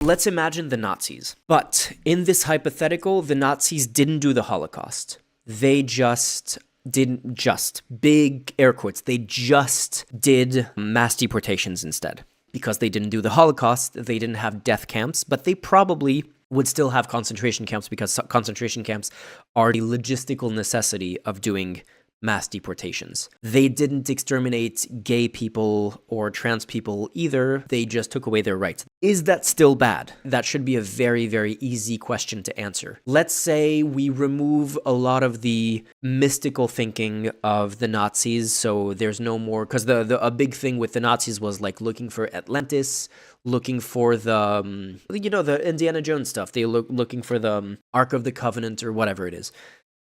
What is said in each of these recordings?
Let's imagine the Nazis. But in this hypothetical, the Nazis didn't do the Holocaust. They big air quotes, they just did mass deportations instead. Because they didn't do the Holocaust, they didn't have death camps, but they probably would still have concentration camps because concentration camps are the logistical necessity of doing mass deportations. They didn't exterminate gay people or trans people either. They just took away their rights. Is that still bad? That should be a very, very easy question to answer. Let's say we remove a lot of the mystical thinking of the Nazis, so there's no more, because a big thing with the Nazis was like looking for Atlantis, looking for the, the Indiana Jones stuff. They looking for the Ark of the Covenant or whatever it is.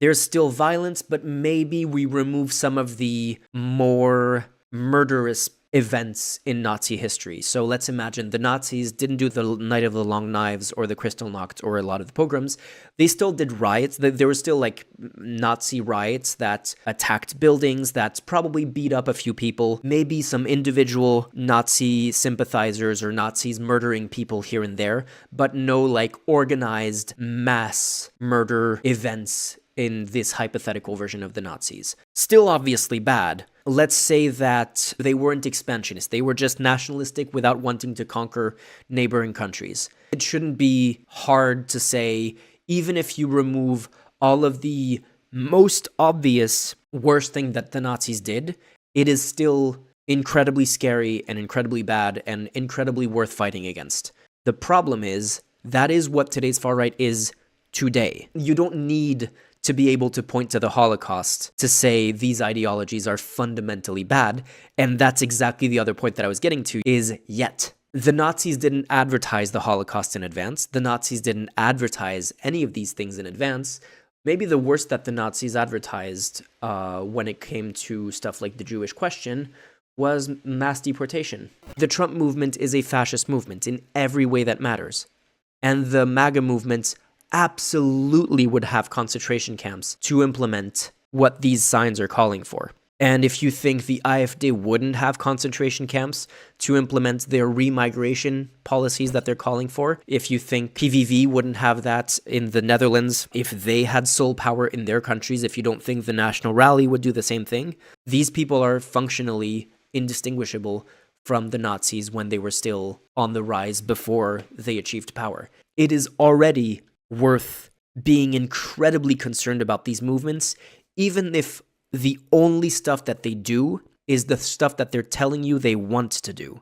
There's still violence, but maybe we remove some of the more murderous events in Nazi history. So let's imagine the Nazis didn't do the Night of the Long Knives or the Kristallnacht or a lot of the pogroms. They still did riots. There were still like Nazi riots that attacked buildings, that probably beat up a few people, maybe some individual Nazi sympathizers or Nazis murdering people here and there, but no like organized mass murder events in this hypothetical version of the Nazis. Still obviously bad. Let's say that they weren't expansionist. They were just nationalistic without wanting to conquer neighboring countries. It shouldn't be hard to say, even if you remove all of the most obvious worst thing that the Nazis did, it is still incredibly scary and incredibly bad and incredibly worth fighting against. The problem is, that is what today's far right is today. You don't need to be able to point to the Holocaust to say these ideologies are fundamentally bad, and that's exactly the other point that I was getting to, is yet. The Nazis didn't advertise the Holocaust in advance. The Nazis didn't advertise any of these things in advance. Maybe the worst that the Nazis advertised when it came to stuff like the Jewish question was mass deportation. The Trump movement is a fascist movement in every way that matters. And the MAGA movement absolutely would have concentration camps to implement what these signs are calling for. And if you think the AfD wouldn't have concentration camps to implement their remigration policies that they're calling for, if you think PVV wouldn't have that in the Netherlands, if they had sole power in their countries, if you don't think the National Rally would do the same thing, these people are functionally indistinguishable from the Nazis when they were still on the rise before they achieved power. It is already worth being incredibly concerned about these movements, even if the only stuff that they do is the stuff that they're telling you they want to do.